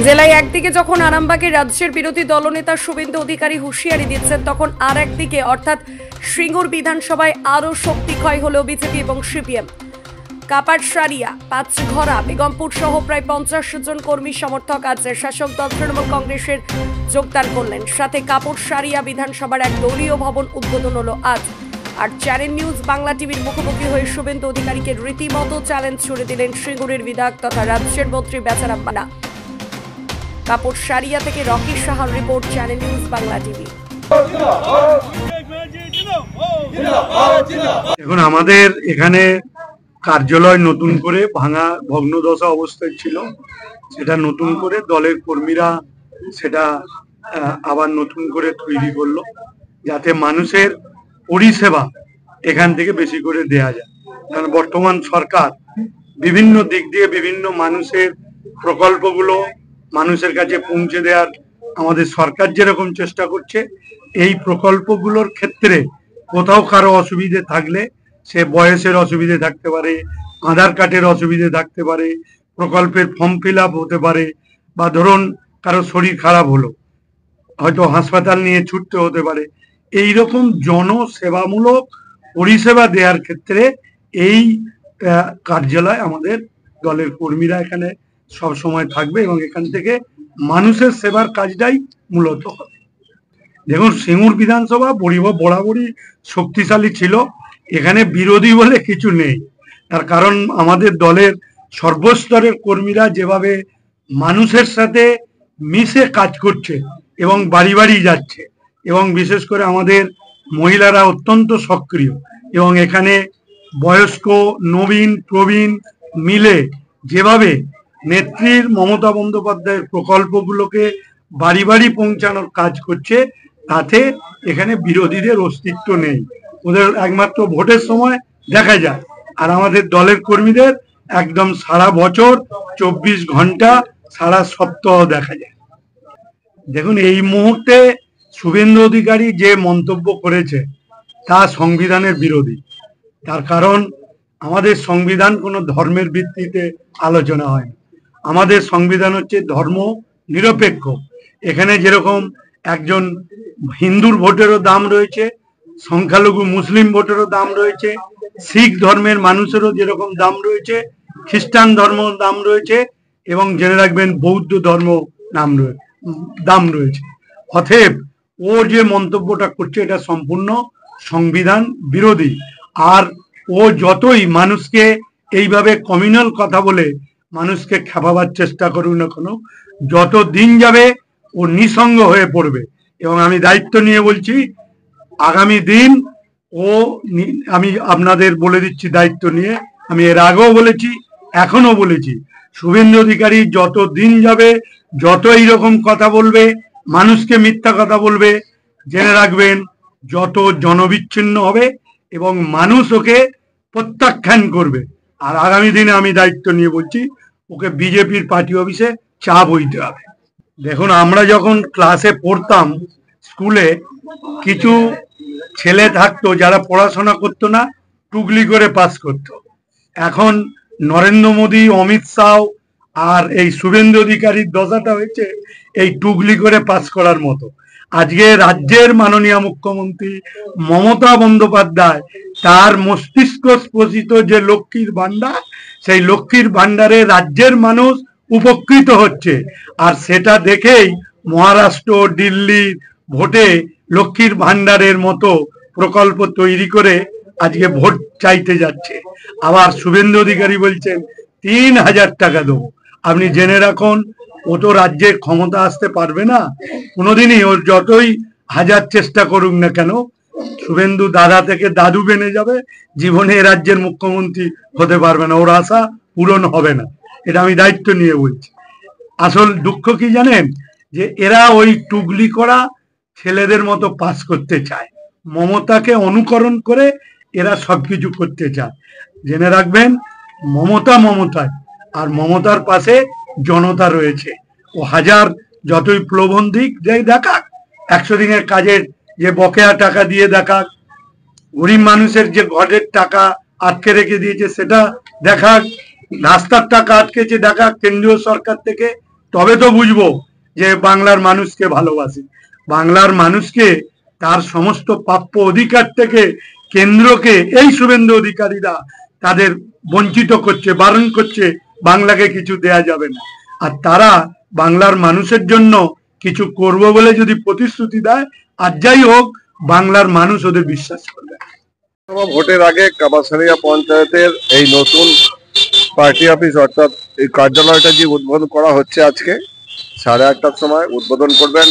জেলায় একদিকে যখন আরামবাগে রাজ্যের বিরোধী দলনেতা শুভেন্দু অধিকারী হুঁশিয়ারি দিচ্ছেন, তখন আর একদিকে অর্থাৎ সিঙ্গুর বিধানসভায় আরও শক্তি ক্ষয় হলো বিজেপি এবং সিপিএম। কাপাড়সারিয়া, পাঁচঘরা, বেগমপুর সহ প্রায় 50 জন কর্মী সমর্থক আজ শাসক দল তৃণমূল কংগ্রেসের যোগদান করলেন। সাথে কাপাড়সারিয়া বিধানসভার এক দলীয় ভবন উদ্বোধন হলো আজ। আর চ্যানেল নিউজ বাংলা টিভির মুখোমুখি হয়ে শুভেন্দু অধিকারীকে রীতিমতো চ্যালেঞ্জ ছুড়ে দিলেন সিঙ্গুরের বিধায়ক তথা রাজ্যের মন্ত্রী বেচারাম মানা। কাপাড়সারিয়া থেকে রকি সাহার report, channel news Bangla TV. এখন আমাদের এখানে কার্যালয় নতুন করে ভাঙা ভগ্নদশা অবস্থায় ছিল, সেটা নতুন করে দলের কর্মীরা সেটা আবার নতুন করে তৈরি করলো, যাতে মানুষের পরিষেবা এখান থেকে বেশি করে দেয়া যায়। কারণ বর্তমান সরকার বিভিন্ন দিক দিয়ে বিভিন্ন মানুষের প্রকল্পগুলো মানুষের কাছে পৌঁছে দেওয়ার আমাদের সরকার যেরকম চেষ্টা করছে, এই প্রকল্পগুলোর ক্ষেত্রে কোথাও কারো অসুবিধে থাকলে, সে বয়সের অসুবিধে থাকতে পারে, আধার কার্ডের অসুবিধে থাকতে পারে, প্রকল্পের ফর্ম ফিল আপ হতে পারে, বা ধরুন কারো শরীর খারাপ হলো, হয়তো হাসপাতাল নিয়ে ছুটতে হতে পারে, এই রকম জনসেবামূলক পরিষেবা দেওয়ার ক্ষেত্রে এই কার্যালয় আমাদের দলের কর্মীরা এখানে সব সময় থাকবে এবং এখান থেকে মানুষের সেবার কাজটাই মূলত হবে। দেখুন, সিঙ্গুর বিধানসভা বরাবরই শক্তিশালী ছিল, এখানে বিরোধী বলে কিছু নেই। তার কারণ আমাদের দলের সর্বস্তরের কর্মীরা যেভাবে মানুষের সাথে মিশে কাজ করছে এবং বাড়ি বাড়ি যাচ্ছে, এবং বিশেষ করে আমাদের মহিলারা অত্যন্ত সক্রিয়, এবং এখানে বয়স্ক নবীন প্রবীণ মিলে যেভাবে নেত্রীর মমতা বন্দ্যোপাধ্যায়ের প্রকল্পগুলোকে বাড়ি বাড়ি পৌঁছানোর কাজ করছে, তাতে এখানে বিরোধীদের অস্তিত্ব নেই। ওদের একমাত্র ভোটের সময় দেখা যায়, আর আমাদের দলের কর্মীদের একদম সারা বছর 24 ঘন্টা সারা সপ্তাহ দেখা যায়। দেখুন, এই মুহূর্তে শুভেন্দু অধিকারী যে মন্তব্য করেছে তা সংবিধানের বিরোধী। তার কারণ আমাদের সংবিধান কোনো ধর্মের ভিত্তিতে আলোচনা হয় না। আমাদের সংবিধান হচ্ছে ধর্ম নিরপেক্ষ। এখানে যেরকম একজন হিন্দুর ভোটেরও দাম রয়েছে, সংখ্যালঘু মুসলিম ভোটেরও দাম রয়েছে, শিখ ধর্মের মানুষেরও যেরকম দাম রয়েছে, খ্রিস্টান ধর্ম দাম রয়েছে, এবং জেনে রাখবেন বৌদ্ধ ধর্ম দাম রয়েছে। অতএব ও যে মন্তব্যটা করছে এটা সম্পূর্ণ সংবিধান বিরোধী। আর ও যতই মানুষকে এইভাবে কমিউনাল কথা বলে মানুষকে খেপাবার চেষ্টা করুক না কেন, যত দিন যাবে ও নিঃসঙ্গ হয়ে পড়বে। এবং আমি দায়িত্ব নিয়ে বলছি, আগামী দিন আমি আপনাদের বলে দিচ্ছি দায়িত্ব নিয়ে, আমি এর আগেও বলেছি এখনো বলেছি, শুভেন্দু অধিকারী যত দিন যাবে, যত এইরকম কথা বলবে, মানুষকে মিথ্যা কথা বলবে, জেনে রাখবেন যত জনবিচ্ছিন্ন হবে এবং মানুষ ওকে প্রত্যাখ্যান করবে। আর আগামী দিনে আমি দায়িত্ব নিয়ে বলছি, ওকে বিজেপির পার্টি অফিসে চাপ হইতে হবে। দেখুন, আমরা যখন ক্লাসে পড়তাম স্কুলে, কিছু ছেলে থাকতো যারা পড়াশোনা করতো না, টুকলি করে পাস করতো। এখন নরেন্দ্র মোদী, অমিত শাহ আর এই শুভেন্দু অধিকারীর দশাটা হয়েছে এই টুকলি করে পাস করার মতো। আজকে রাজ্যের মাননীয় মুখ্যমন্ত্রী মমতা বন্দ্যোপাধ্যায় তার মস্তিষ্ক স্পোষিত যে লক্ষ্মীর ভান্ডার, সেই লক্ষ্মীর ভান্ডারে রাজ্যের মানুষ উপকৃত হচ্ছে, আর সেটা দেখেই মহারাষ্ট্র দিল্লির ভোটে লক্ষ্মীর ভান্ডারের মতো প্রকল্প তৈরি করে আজকে ভোট চাইতে যাচ্ছে। আবার শুভেন্দু অধিকারী বলছেন 3000 টাকা দেবো। আপনি জেনে রাখুন, ও তো রাজ্যে ক্ষমতা আসতে পারবে না কোনোদিনই। ওর যতই হাজার চেষ্টা করুক না কেন, শুভেন্দু দাদা থেকে দাদু বেনে যাবে, জীবনে রাজ্যের মুখ্যমন্ত্রী হতে পারবে না, ওর আশা পূরণ হবে না। এটা আমি দায়িত্ব নিয়ে বলছি। আসল দুঃখ কি জানেন, যে এরা ওই টুগলি করা ছেলেদের মতো পাস করতে চায়, মমতাকে অনুকরণ করে এরা সবকিছু করতে চায়। জেনে রাখবেন, মমতা মমতায়, আর মমতার পাশে জনতা রয়েছে। ও হাজার যতই প্রলোভন দিক দেখাক, 100 দিনের কাজের যে বকেয়া টাকা দিয়ে দেখাক, গরিব মানুষের যে ঘরের টাকা আটকে রেখে দিয়েছে সেটা দেখাক, রাস্তার টাকা আটকেছে দেখাক কেন্দ্রীয় সরকার থেকে, তবে তো বুঝবো যে বাংলার মানুষকে ভালোবাসে। বাংলার মানুষকে তার সমস্ত প্রাপ্য অধিকার থেকে কেন্দ্রকে এই শুভেন্দু অধিকারীরা তাদের বঞ্চিত করছে, বারণ করছে, বাংলাকে কিছু দেয়া যাবে না। আর তারা বাংলার মানুষের জন্য কিছু করব বলে যদি প্রতিশ্রুতি দেয়, আর যাই হোক বাংলার মানুষ ওদের বিশ্বাস করবে। ভোটের আগে কাপাসারিয়া পঞ্চায়েতের এই নতুন পার্টি অফিস অর্থাৎ এই কার্যালয়টা যে উদ্বোধন করা হচ্ছে আজকে 8:30টার সময় উদ্বোধন করবেন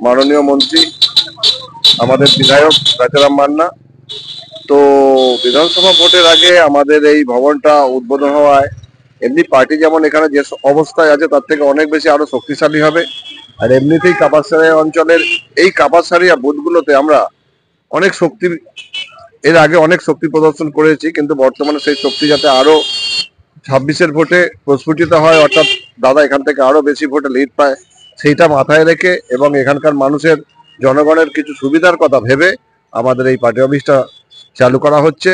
মাননীয় মন্ত্রী আমাদের বিধায়ক বেচারাম মান্না। তো বিধানসভা ভোটের আগে আমাদের এই ভবনটা উদ্বোধন হওয়ায় এমনি পার্টি যেমন এখানে যে অবস্থায় আছে তার থেকে অনেক বেশি আরো শক্তিশালী হবে। আর এমনিতেই কাপাসারিয়া অঞ্চলের এই কাপাসারিয়া বুথগুলোতে আমরা অনেক শক্তি এর আগে অনেক শক্তি প্রদর্শন করেছি, কিন্তু বর্তমানে সেই শক্তি যাতে আরো 26-এর ভোটে প্রস্ফুটিত হয়, অর্থাৎ দাদা এখান থেকে আরো বেশি ভোটে লিড পায়, সেইটা মাথায় রেখে এবং এখানকার মানুষের জনগণের কিছু সুবিধার কথা ভেবে আমাদের এই পার্টি অফিসটা চালু করা হচ্ছে।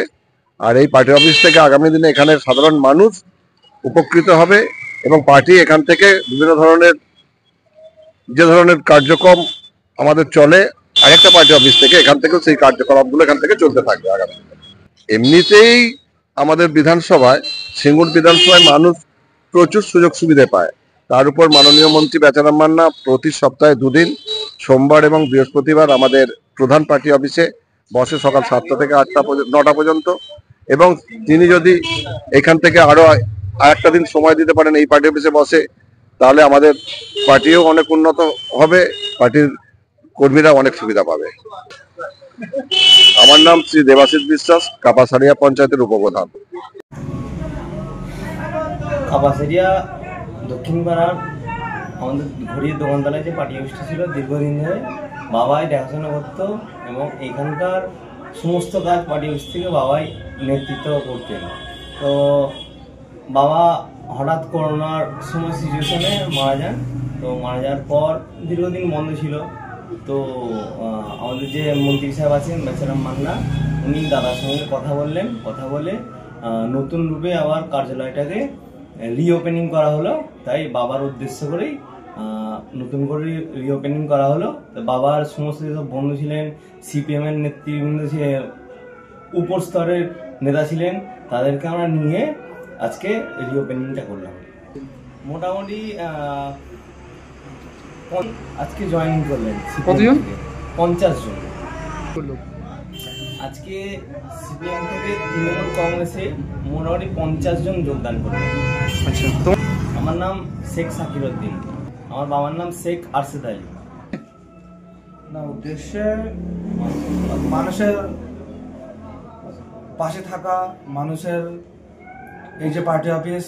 আর এই পার্টি অফিস থেকে আগামী দিনে এখানে সাধারণ মানুষ উপকৃত হবে এবং পার্টি এখান থেকে বিভিন্ন ধরনের যে ধরনের কার্যক্রম আমাদের চলে আরেকটা পার্টি অফিস থেকে এখান থেকেও সেই কার্যকলাপগুলো এখান থেকে চলতে থাকবে আগামী। এমনিতেই আমাদের বিধানসভায় সিঙ্গুর বিধানসভায় মানুষ প্রচুর সুযোগ সুবিধা পায়। তার উপর মাননীয় মন্ত্রী বেচারাম মান্না প্রতি সপ্তাহে 2 দিন সোমবার এবং বৃহস্পতিবার আমাদের প্রধান পার্টি অফিসে বসে সকাল 7টা থেকে 9টা পর্যন্ত। এবং তিনি যদি এখান থেকে আরো আরেকটা দিন সময় দিতে পারেন এই পার্টি অফিসে বসে, তাহলে আমাদের পার্টিও অনেক উন্নত হবে, পার্টির কর্মীরা অনেক সুবিধা পাবে। আমার নাম শ্রী দেবাশিস বিশ্বাস, কাপাসারিয়া পঞ্চায়েতের উপপ্রধান। কাপাসারিয়া দক্ষিণ পাড়ার আমাদের ঘড়ির দোকানতলায় যে পার্টি অফিসটা ছিল দীর্ঘদিন ধরে বাবাই দেখাশোনা করতো এবং এখানকার সমস্ত কাজ পার্টি অফিস থেকে বাবাই নেতৃত্ব করতেন। তো বাবা হঠাৎ করোনার সময় সিচুয়েশনে মারা যান। তো মারা যাওয়ার পর দীর্ঘদিন বন্ধ ছিল। তো আমাদের যে মন্ত্রী সাহেব আছেন বেচারাম মান্না, উনি দাদার সঙ্গে কথা বললেন, কথা বলে নতুন রূপে আবার কার্যালয়টাকে রিওপেনিং করা হলো। তাই বাবার উদ্দেশ্য করেই নতুন করে রিওপেনিং করা হলো। তো বাবার সমস্ত যেসব বন্ধু ছিলেন, সিপিএম এর নেতৃবৃন্দ উপর স্তরের নেতা ছিলেন, তাদেরকে আমরা নিয়ে আজকে রিওপেনিংটা করলাম। মোটামুটি আজকে জয়েনিং করলেন কতজন? 50 জন। আজকে সিপিএম থেকে তৃণমূল কংগ্রেসে মোটামুটি 50 জন যোগদান করলেন। আচ্ছা, আমার নাম শেখ সাকির উদ্দিন, আমার বাবার নাম শেখ আরশেদ আলী। না, উদ্দেশ্যে মানুষের পাশে থাকা, মানুষের এই যে পার্টি অফিস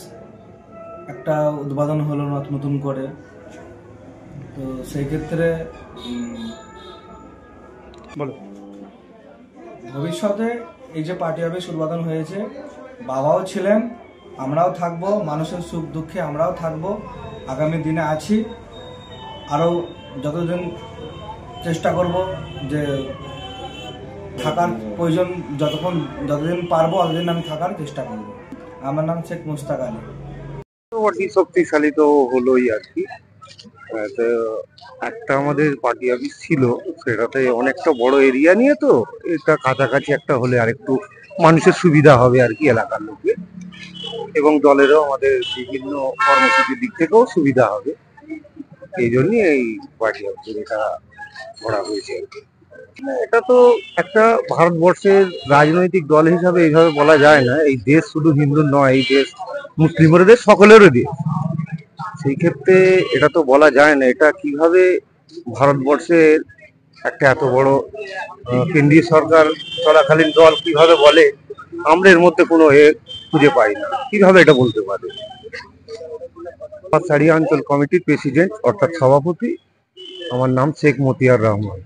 একটা উদ্বোধন হলো নতুন করে, তো সেই ক্ষেত্রে বলো ভবিষ্যতে এই যে পার্টি অফিস উদ্বোধন হয়েছে, বাবাও ছিলেন, আমরাও থাকবো, মানুষের সুখ দুঃখে আমরাও থাকবো, আগামী দিনে আছি, আরও যতদিন চেষ্টা করব যে থাকার প্রয়োজন, যতদিন পারবো ততদিন আমি থাকার চেষ্টা করব। আমার নাম শেখ মুস্তাক আলী। পার্টি শক্তিশালী তো হলোই আর কি। তো একটা আমাদের পার্টি অফিস ছিল, সেটাতে অনেকটা বড় এরিয়া নিয়ে, তো এটা কাছাকাছি একটা হলে আরেকটু মানুষের সুবিধা হবে আর কি, এলাকার লোকের এবং দলেরও আমাদের বিভিন্ন কর্মসূচির দিক থেকেও সুবিধা হবে। এই জন্যই এই পার্টি অফিসের এটা করা হয়েছে আর কি। এটা তো একটা ভারতবর্ষের রাজনৈতিক দল হিসাবে এইভাবে বলা যায় না। এই দেশ শুধু হিন্দু নয়, এই দেশ মুসলিমের দেশ, সকলেরও দেশ। সেই ক্ষেত্রে এটা তো বলা যায় না এটা কিভাবে ভারতবর্ষের একটা এত বড় কেন্দ্রীয় সরকার চলাকালীন দল কিভাবে বলে, আমরা এর মধ্যে কোনো খুঁজে পাই না, কিভাবে এটা বলতে পারে। কাপাসারিয়া অঞ্চল কমিটির প্রেসিডেন্ট অর্থাৎ সভাপতি, আমার নাম শেখ মতিয়ার রহমান।